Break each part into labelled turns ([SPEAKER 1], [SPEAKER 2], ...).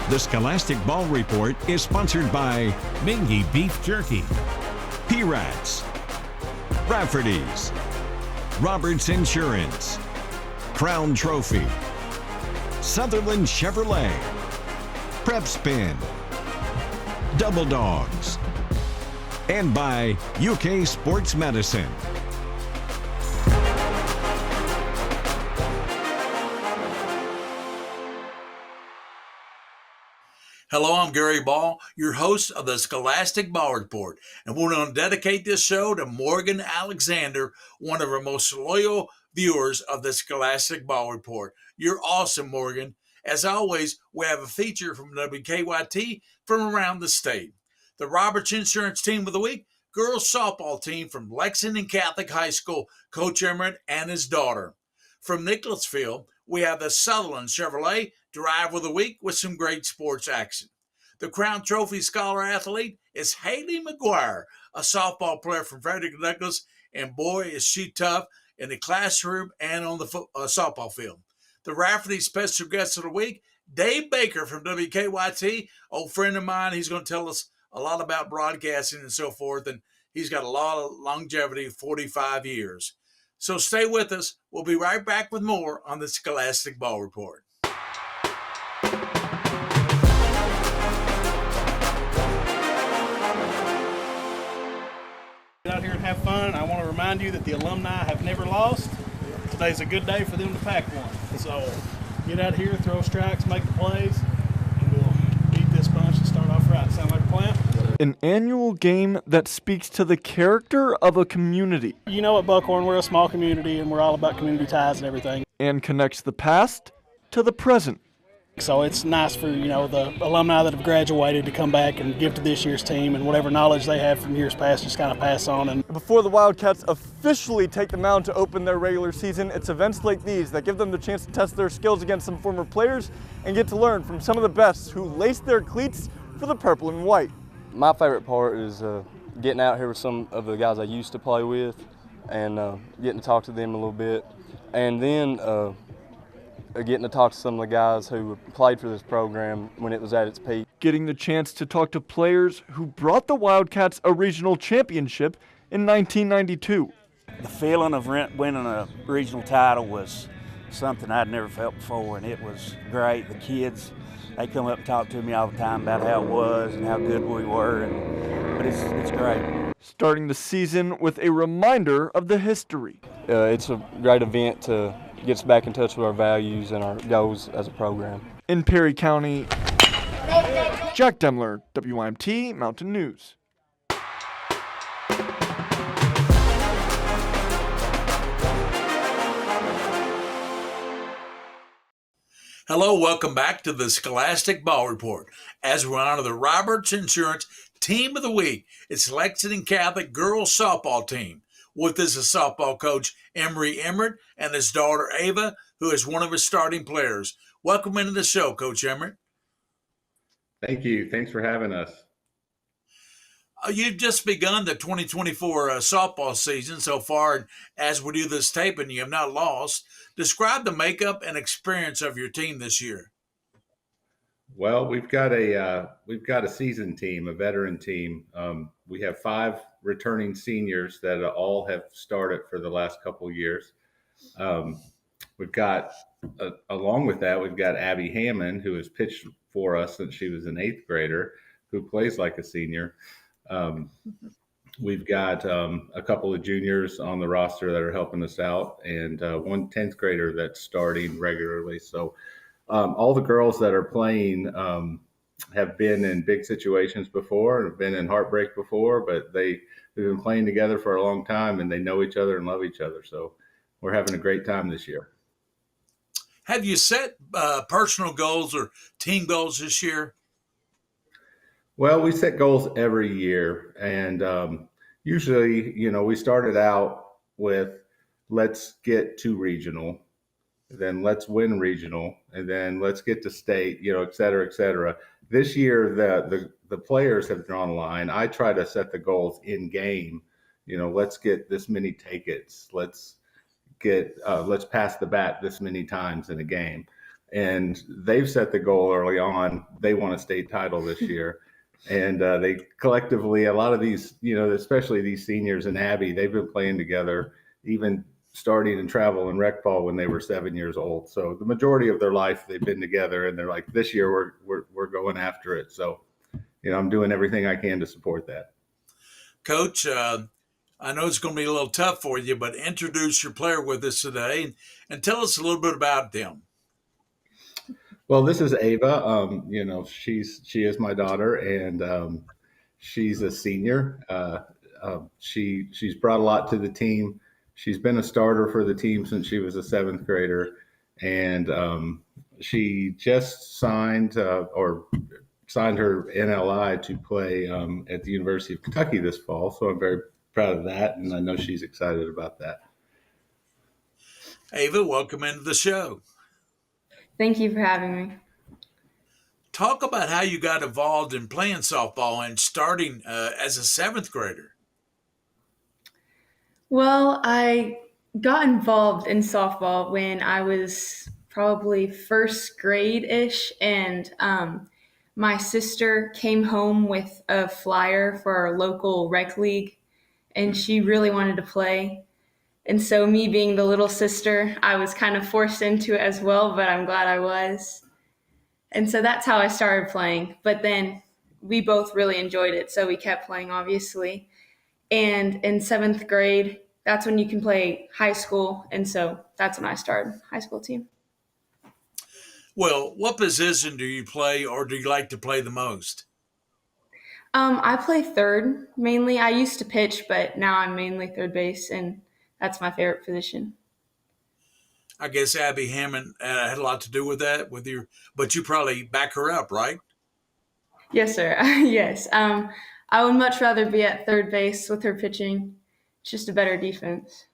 [SPEAKER 1] The Scholastic Ball Report is sponsored by Mingy Beef Jerky, P-Rats, Rafferty's, Roberts Insurance, Crown Trophy, Sutherland Chevrolet, Prep Spin, Double Dogs, and by UK Sports Medicine.
[SPEAKER 2] Hello, I'm Gary Ball, your host of the Scholastic Ball Report, and we're going to dedicate this show to Morgan Alexander, one of our most loyal viewers of the Scholastic Ball Report. You're awesome, Morgan. As always, we have a feature from WKYT from around the state. The Roberts Insurance Team of the Week, girls softball team from Lexington Catholic High School, Coach Emmert and his daughter. From Nicholasville, we have the Sutherland Chevrolet Driver of the Week with some great sports action. The Crown Trophy Scholar Athlete is Haley McGuire, a softball player from Frederick, and boy, is she tough in the classroom and on the softball field. The Rafferty Special Guest of the Week, Dave Baker from WKYT, old friend of mine. He's going to tell us a lot about broadcasting and so forth, and he's got a lot of longevity, 45 years. So stay with us. We'll be right back with more on the Scholastic Ball Report.
[SPEAKER 3] Get out here and have fun. I want to remind you that the alumni have never lost. Today's a good day for them to pack one. So get out here, throw strikes, make the plays, and we'll beat this bunch and start off right. Sound like a plan?
[SPEAKER 4] An annual game that speaks to the character of a community.
[SPEAKER 3] You know, at Buckhorn, we're a small community, and we're all about community ties and everything.
[SPEAKER 4] And connects the past to the present.
[SPEAKER 3] So it's nice for, the alumni that have graduated to come back and give to this year's team, and whatever knowledge they have from years past just kind of pass on. And
[SPEAKER 4] before the Wildcats officially take the mound to open their regular season, it's events like these that give them the chance to test their skills against some former players and get to learn from some of the best who laced their cleats for the purple and white.
[SPEAKER 5] My favorite part is getting out here with some of the guys I used to play with and getting to talk to them a little bit. And then getting to talk to some of the guys who played for this program when it was at its peak.
[SPEAKER 4] Getting the chance to talk to players who brought the Wildcats a regional championship in 1992.
[SPEAKER 6] The feeling of winning a regional title was something I'd never felt before, and it was great. The kids, they come up and talk to me all the time about how it was and how good we were, but it's great.
[SPEAKER 4] Starting the season with a reminder of the history.
[SPEAKER 5] It's a great event to get us back in touch with our values and our goals as a program.
[SPEAKER 4] In Perry County, Jack Demler, WKYT Mountain News.
[SPEAKER 2] Hello, welcome back to the Scholastic Ball Report. As we honor the Roberts Insurance Team of the Week, it's Lexington Catholic girls softball team. With us is softball coach Emery Emmert and his daughter Ava, who is one of his starting players. Welcome into the show, Coach Emmert.
[SPEAKER 7] Thank you. Thanks for having us.
[SPEAKER 2] You've just begun the 2024 softball season so far, and as we do this taping, you have not lost. Describe the makeup and experience of your team this year.
[SPEAKER 7] Well, we've got a seasoned team, a veteran team. We have 5 returning seniors that all have started for the last couple of years. We've got, along with that, we've got Abby Hammond, who has pitched for us since she was an 8th grader, who plays like a senior. We've got a couple of juniors on the roster that are helping us out, and one 10th grader that's starting regularly. So all the girls that are playing have been in big situations before, have been in heartbreak before, but they've been playing together for a long time, and they know each other and love each other. So we're having a great time this year.
[SPEAKER 2] Have you set personal goals or team goals this year?
[SPEAKER 7] Well, we set goals every year, and usually, we started out with let's get to regional, then let's win regional, and then let's get to state, et cetera, et cetera. This year, the players have drawn a line. I try to set the goals in game. Let's get this many take-its. Let's pass the bat this many times in a game. and they've set the goal early on. They want a state title this year. And they collectively, a lot of these, especially these seniors in Abbey, they've been playing together, even starting in travel and rec ball when they were 7 years old. So the majority of their life they've been together, and they're like, this year we're going after it. So, I'm doing everything I can to support that.
[SPEAKER 2] Coach, I know it's going to be a little tough for you, but introduce your player with us today and tell us a little bit about them.
[SPEAKER 7] Well, this is Ava. She is my daughter, and she's a senior. She's brought a lot to the team. She's been a starter for the team since she was a 7th grader, and she just signed her NLI to play at the University of Kentucky this fall. So I'm very proud of that, and I know she's excited about that.
[SPEAKER 2] Ava, welcome into the show.
[SPEAKER 8] Thank you for having me.
[SPEAKER 2] Talk about how you got involved in playing softball and starting as a 7th grader.
[SPEAKER 8] Well, I got involved in softball when I was probably 1st grade-ish, and my sister came home with a flyer for our local rec league, and she really wanted to play. And so me being the little sister, I was kind of forced into it as well, but I'm glad I was. And so that's how I started playing. But then we both really enjoyed it, so we kept playing, obviously. And in 7th grade, that's when you can play high school. And so that's when I started high school team.
[SPEAKER 2] Well, what position do you play, or do you like to play the most?
[SPEAKER 8] I play third mainly. I used to pitch, but now I'm mainly third base, and that's my favorite position.
[SPEAKER 2] I guess Abby Hammond had a lot to do with that, but you probably back her up, right?
[SPEAKER 8] Yes, sir. Yes. I would much rather be at third base with her pitching. It's just a better defense.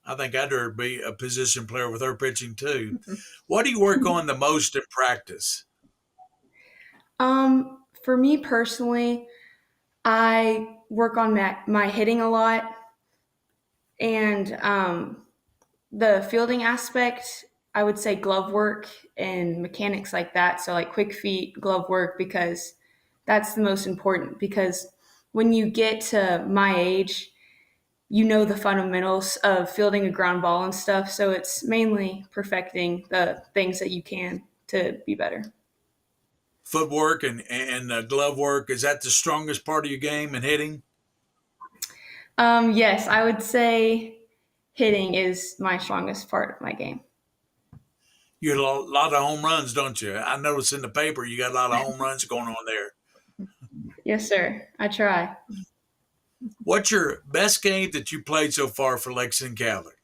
[SPEAKER 2] I think I'd rather be a position player with her pitching too. What do you work on the most in practice?
[SPEAKER 8] For me personally, I work on my hitting a lot, and the fielding aspect, I would say glove work and mechanics like that. So like quick feet, glove work, because that's the most important, because when you get to my age, you know the fundamentals of fielding a ground ball and stuff. So it's mainly perfecting the things that you can to be better.
[SPEAKER 2] Footwork and glove work, is that the strongest part of your game in hitting?
[SPEAKER 8] Yes, I would say hitting is my strongest part of my game.
[SPEAKER 2] You get a lot of home runs, don't you? I noticed in the paper you got a lot of home runs going on there.
[SPEAKER 8] Yes, sir. I try.
[SPEAKER 2] What's your best game that you played so far for Lexington Catholic?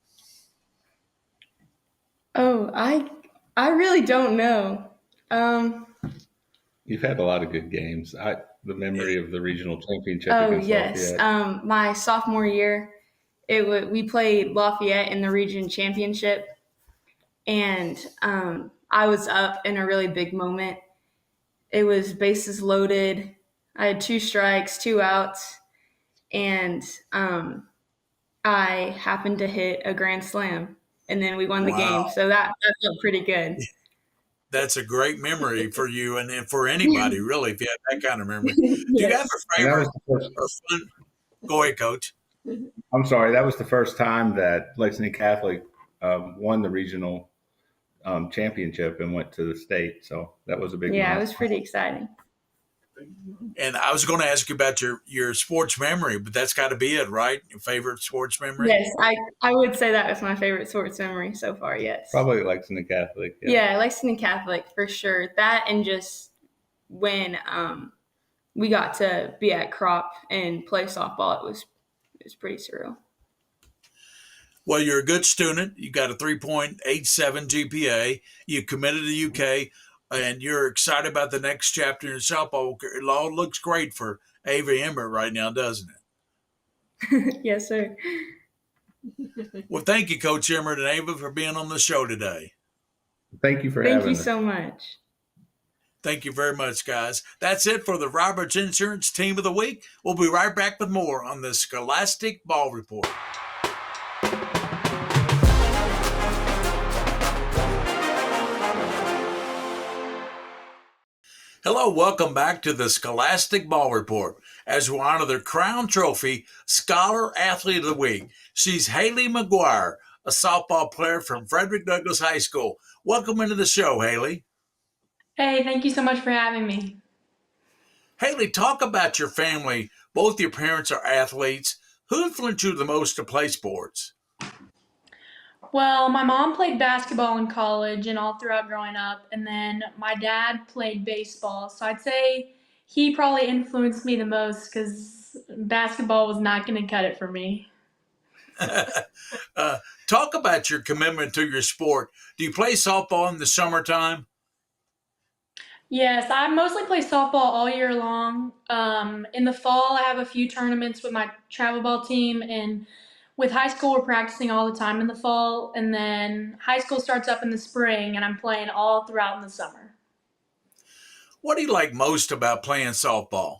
[SPEAKER 8] Oh, I really don't know.
[SPEAKER 7] You've had a lot of good games. The memory of the regional championship.
[SPEAKER 8] Oh,
[SPEAKER 7] against
[SPEAKER 8] yes.
[SPEAKER 7] Lafayette.
[SPEAKER 8] My sophomore year, we played Lafayette in the region championship, and I was up in a really big moment. It was bases loaded. I had 2 strikes, 2 outs, and I happened to hit a grand slam, and then we won the game. So that felt pretty good.
[SPEAKER 2] That's a great memory for you and for anybody, really, if you have that kind of memory. Do you have a favorite or fun? Go ahead, Coach.
[SPEAKER 7] I'm sorry. That was the first time that Lexington Catholic won the regional championship and went to the state. So that was a big
[SPEAKER 8] Yeah,
[SPEAKER 7] milestone.
[SPEAKER 8] it was pretty exciting.
[SPEAKER 2] And I was going to ask you about your sports memory, but that's got to be it, right? Your favorite sports memory?
[SPEAKER 8] Yes, I would say that was my favorite sports memory so far, yes.
[SPEAKER 7] Probably Lexington Catholic.
[SPEAKER 8] Yeah, Lexington Catholic for sure. That, and just when we got to be at Crop and play softball, it was pretty surreal.
[SPEAKER 2] Well, you're a good student. You got a 3.87 GPA. You committed to UK, and you're excited about the next chapter in softball. It all looks great for Ava Emmert right now, doesn't it?
[SPEAKER 8] Yes, sir.
[SPEAKER 2] Well, thank you, Coach Emmert and Ava, for being on the show today.
[SPEAKER 7] Thank you for having us.
[SPEAKER 8] Thank you so much.
[SPEAKER 2] Thank you very much, guys. That's it for the Roberts Insurance Team of the Week. We'll be right back with more on the Scholastic Ball Report. Hello, welcome back to the Scholastic Ball Report as we honor the Crown Trophy Scholar Athlete of the Week. She's Haley McGuire, a softball player from Frederick Douglass High School. Welcome into the show, Haley.
[SPEAKER 9] Hey, thank you so much for having me.
[SPEAKER 2] Haley, talk about your family. Both your parents are athletes. Who influenced you the most to play sports?
[SPEAKER 9] Well, my mom played basketball in college and all throughout growing up, and then my dad played baseball. So I'd say he probably influenced me the most because basketball was not going to cut it for me.
[SPEAKER 2] Talk about your commitment to your sport. Do you play softball in the summertime?
[SPEAKER 9] Yes, I mostly play softball all year long. In the fall, I have a few tournaments with my travel ball team, and with high school, we're practicing all the time in the fall, and then high school starts up in the spring, and I'm playing all throughout in the summer.
[SPEAKER 2] What do you like most about playing softball?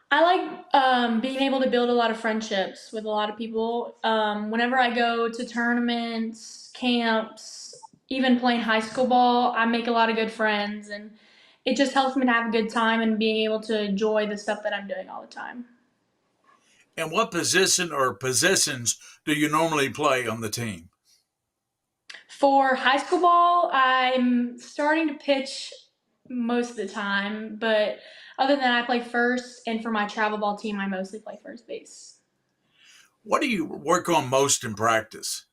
[SPEAKER 9] I like being able to build a lot of friendships with a lot of people. Whenever I go to tournaments, camps, even playing high school ball, I make a lot of good friends, and it just helps me to have a good time and being able to enjoy the stuff that I'm doing all the time.
[SPEAKER 2] And what position or positions do you normally play on the team?
[SPEAKER 9] For high school ball, I'm starting to pitch most of the time, but other than that, I play first, and for my travel ball team, I mostly play first base.
[SPEAKER 2] What do you work on most in practice?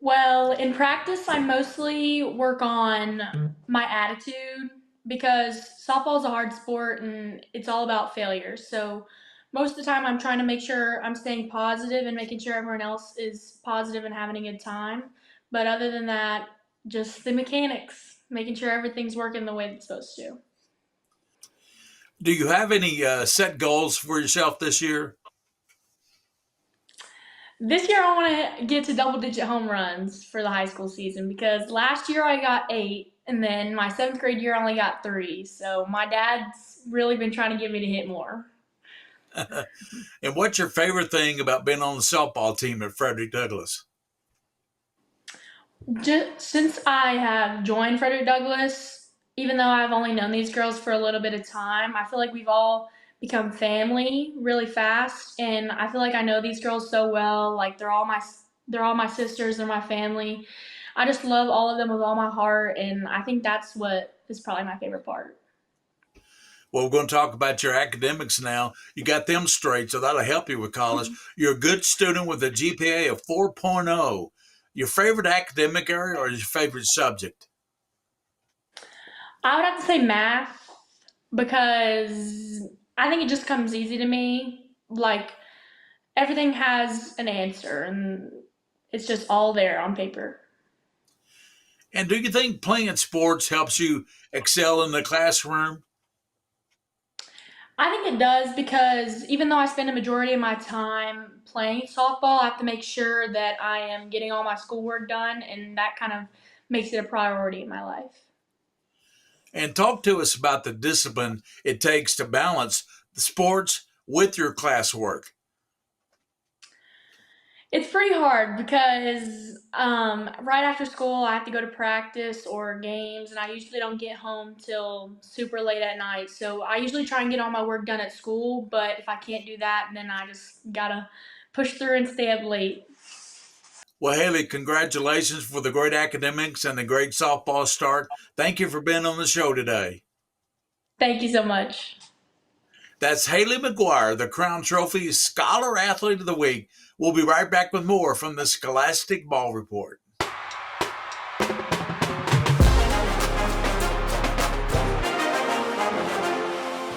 [SPEAKER 9] Well, in practice, I mostly work on my attitude because softball is a hard sport and it's all about failure. So, most of the time, I'm trying to make sure I'm staying positive and making sure everyone else is positive and having a good time. But other than that, just the mechanics, making sure everything's working the way it's supposed to.
[SPEAKER 2] Do you have any set goals for yourself this year?
[SPEAKER 9] This year, I want to get to double-digit home runs for the high school season because last year I got 8, and then my 7th grade year I only got 3. So my dad's really been trying to get me to hit more.
[SPEAKER 2] And what's your favorite thing about being on the softball team at Frederick Douglass?
[SPEAKER 9] Just since I have joined Frederick Douglass, even though I've only known these girls for a little bit of time, I feel like we've all become family really fast, and I feel like I know these girls so well. Like they're all my sisters, they're my family. I just love all of them with all my heart, and I think that's what is probably my favorite part.
[SPEAKER 2] Well, we're going to talk about your academics now. You got them straight, so that'll help you with college. You're a good student with a GPA of 4.0. Your favorite academic area or your favorite subject?
[SPEAKER 9] I would have to say math because I think it just comes easy to me. Like everything has an answer, and it's just all there on paper.
[SPEAKER 2] And do you think playing sports helps you excel in the classroom?
[SPEAKER 9] I think it does because even though I spend a majority of my time playing softball, I have to make sure that I am getting all my schoolwork done, and that kind of makes it a priority in my life.
[SPEAKER 2] And talk to us about the discipline it takes to balance the sports with your classwork.
[SPEAKER 9] It's pretty hard because right after school I have to go to practice or games, and I usually don't get home till super late at night. So I usually try and get all my work done at school, but if I can't do that, then I just gotta push through and stay up late.
[SPEAKER 2] Well, Haley, congratulations for the great academics and the great softball start. Thank you for being on the show today.
[SPEAKER 9] Thank you so much.
[SPEAKER 2] That's Haley McGuire, the Crown Trophy Scholar Athlete of the Week. We'll be right back with more from the Scholastic Ball Report.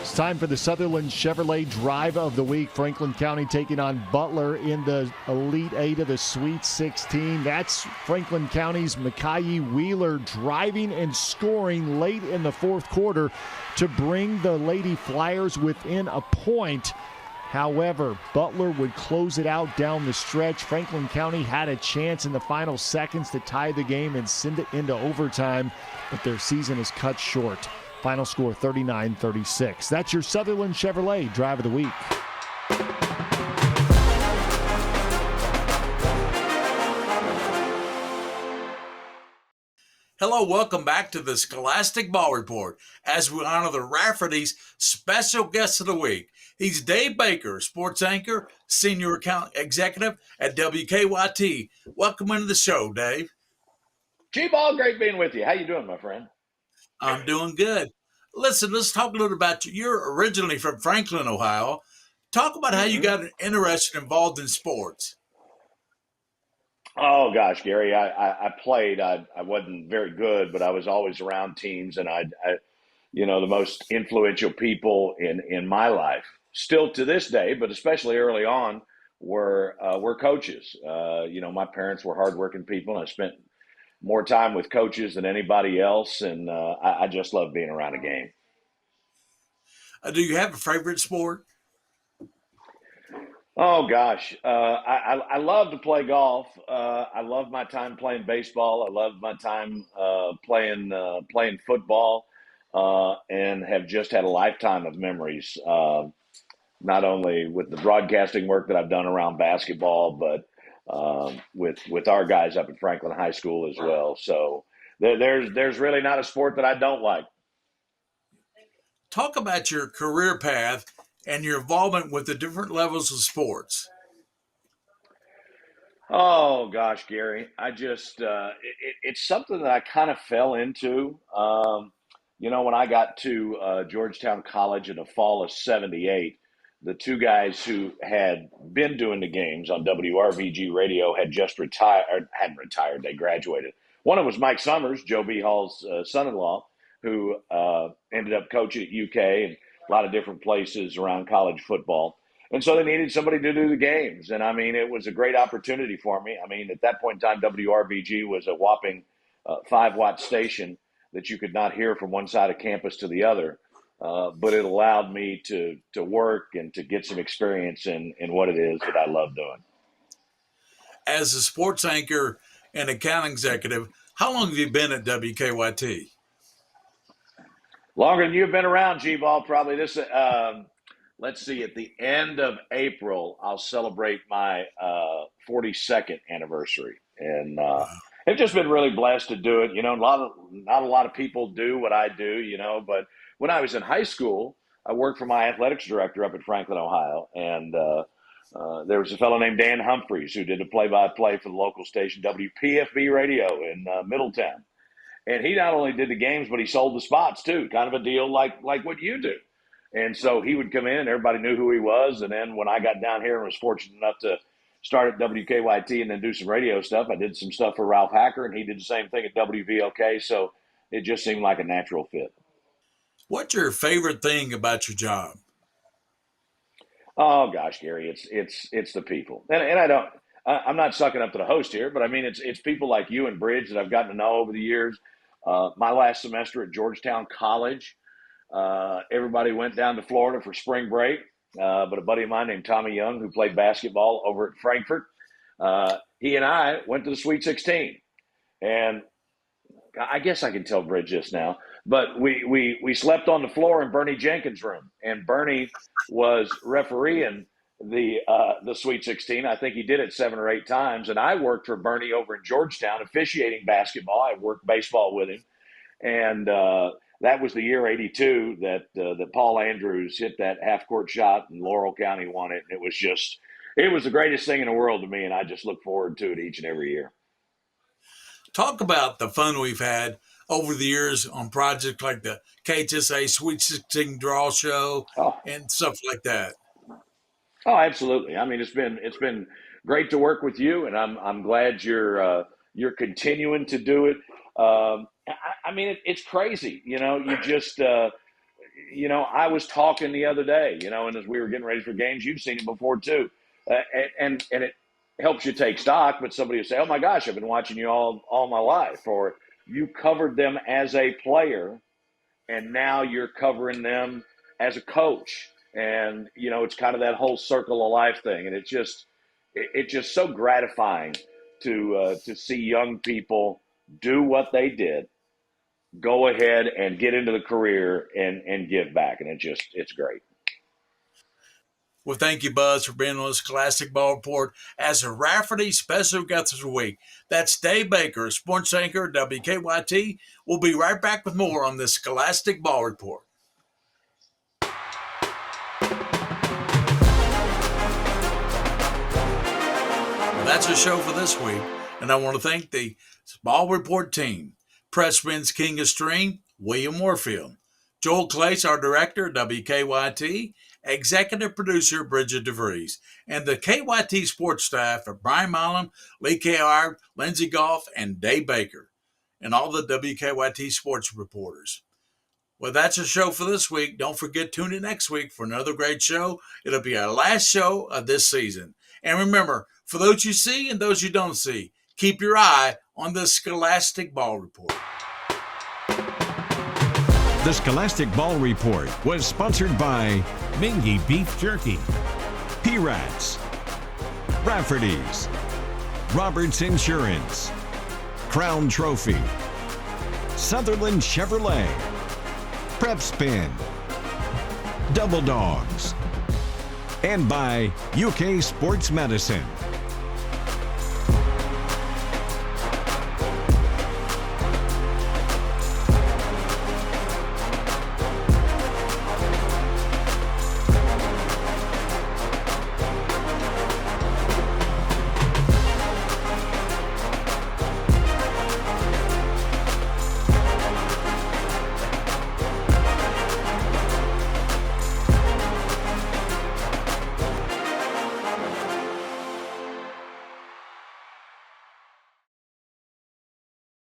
[SPEAKER 10] It's time for the Sutherland Chevrolet Drive of the Week. Franklin County taking on Butler in the Elite 8 of the Sweet 16. That's Franklin County's Micaiah Wheeler driving and scoring late in the fourth quarter to bring the Lady Flyers within a point. However, Butler would close it out down the stretch. Franklin County had a chance in the final seconds to tie the game and send it into overtime, but their season is cut short. Final score 39-36. That's your Sutherland Chevrolet Drive of the Week.
[SPEAKER 2] Hello, welcome back to the Scholastic Ball Report as we honor the Rafferty's special guest of the week. He's Dave Baker, sports anchor, senior account executive at WKYT. Welcome into the show, Dave.
[SPEAKER 11] G-Ball, great being with you. How you doing, my friend?
[SPEAKER 2] I'm doing good. Listen, let's talk a little about you. You're originally from Franklin, Ohio. Talk about how you got interested and involved in sports.
[SPEAKER 11] Oh gosh, Gary, I played. I wasn't very good, but I was always around teams, and the most influential people in my life, still to this day, but especially early on, were coaches. My parents were hardworking people, and I spent more time with coaches than anybody else, and I just love being around a game.
[SPEAKER 2] Do you have a favorite sport?
[SPEAKER 11] Oh gosh, I love to play golf. I love my time playing baseball. I love my time playing football, and have just had a lifetime of memories. Not only with the broadcasting work that I've done around basketball, but with our guys up at Franklin High School as well. So there's really not a sport that I don't like.
[SPEAKER 2] Talk about your career path and your involvement with the different levels of sports.
[SPEAKER 11] Oh gosh, Gary, it's something that I kind of fell into. When I got to Georgetown College in the fall of '78, the two guys who had been doing the games on WRVG radio had just retired, or hadn't retired, they graduated. One of them was Mike Summers, Joe B. Hall's son-in-law, who ended up coaching at UK and a lot of different places around college football. And so they needed somebody to do the games. And I mean, it was a great opportunity for me. I mean, at that point in time, WRVG was a whopping 5-watt station that you could not hear from one side of campus to the other. But it allowed me to work and to get some experience in what it is that I love doing.
[SPEAKER 2] As a sports anchor and account executive, how long have you been at WKYT?
[SPEAKER 11] Longer than you've been around, G-Ball, probably this. Let's see, at the end of April, I'll celebrate my 42nd anniversary. And I've just been really blessed to do it. Not a lot of people do what I do, but when I was in high school, I worked for my athletics director up in Franklin, Ohio. And there was a fellow named Dan Humphreys who did the play-by-play for the local station, WPFB Radio in Middletown. And he not only did the games, but he sold the spots too, kind of a deal like what you do. And so he would come in, everybody knew who he was. And then when I got down here and was fortunate enough to start at WKYT and then do some radio stuff, I did some stuff for Ralph Hacker, and he did the same thing at WVLK. So it just seemed like a natural fit.
[SPEAKER 2] What's your favorite thing about your job?
[SPEAKER 11] Oh gosh, Gary, it's the people. And I'm not sucking up to the host here, but I mean, it's people like you and Bridge that I've gotten to know over the years. My last semester at Georgetown College, everybody went down to Florida for spring break. But a buddy of mine named Tommy Young, who played basketball over at Frankfurt, he and I went to the Sweet 16. And I guess I can tell Bridge this now, but we slept on the floor in Bernie Jenkins' room, and Bernie was refereeing the Sweet 16. I think he did it 7 or 8 times, and I worked for Bernie over in Georgetown officiating basketball. I worked baseball with him, and that was the year '82 that Paul Andrews hit that half-court shot and Laurel County won it. And it was the greatest thing in the world to me, and I just look forward to it each and every year.
[SPEAKER 2] Talk about the fun we've had over the years on projects like the KHSA Sweet 16 Draw Show and stuff like that.
[SPEAKER 11] Oh, absolutely. I mean, it's been great to work with you, and I'm glad you're continuing to do it. I mean, it's crazy. You just I was talking the other day, and as we were getting ready for games, you've seen it before too, and it helps you take stock. But somebody will say, "Oh my gosh, I've been watching you all my life," or you covered them as a player, and now you're covering them as a coach. And it's kind of that whole circle of life thing, and it's just so gratifying to see young people do what they did, go ahead and get into the career and give back, and it's great.
[SPEAKER 2] Well, thank you, Buzz, for being on the Scholastic Ball Report as a Rafferty special guest this week. That's Dave Baker, sports anchor, WKYT. We'll be right back with more on the Scholastic Ball Report. Well, that's our show for this week, and I want to thank the Ball Report team. Pressman's King of Stream, William Warfield. Joel Clace, our director, WKYT. Executive producer, Bridget DeVries. And the KYT sports staff of Brian Milam, Lee K.R., Lindsey Goff, and Dave Baker. And all the WKYT sports reporters. Well, that's our show for this week. Don't forget, tune in next week for another great show. It'll be our last show of this season. And remember, for those you see and those you don't see, keep your eye on the Scholastic Ball Report.
[SPEAKER 1] The Scholastic Ball Report was sponsored by Mingy Beef Jerky, P-Rats, Rafferty's, Roberts Insurance, Crown Trophy, Sutherland Chevrolet, Prep Spin, Double Dogs, and by UK Sports Medicine.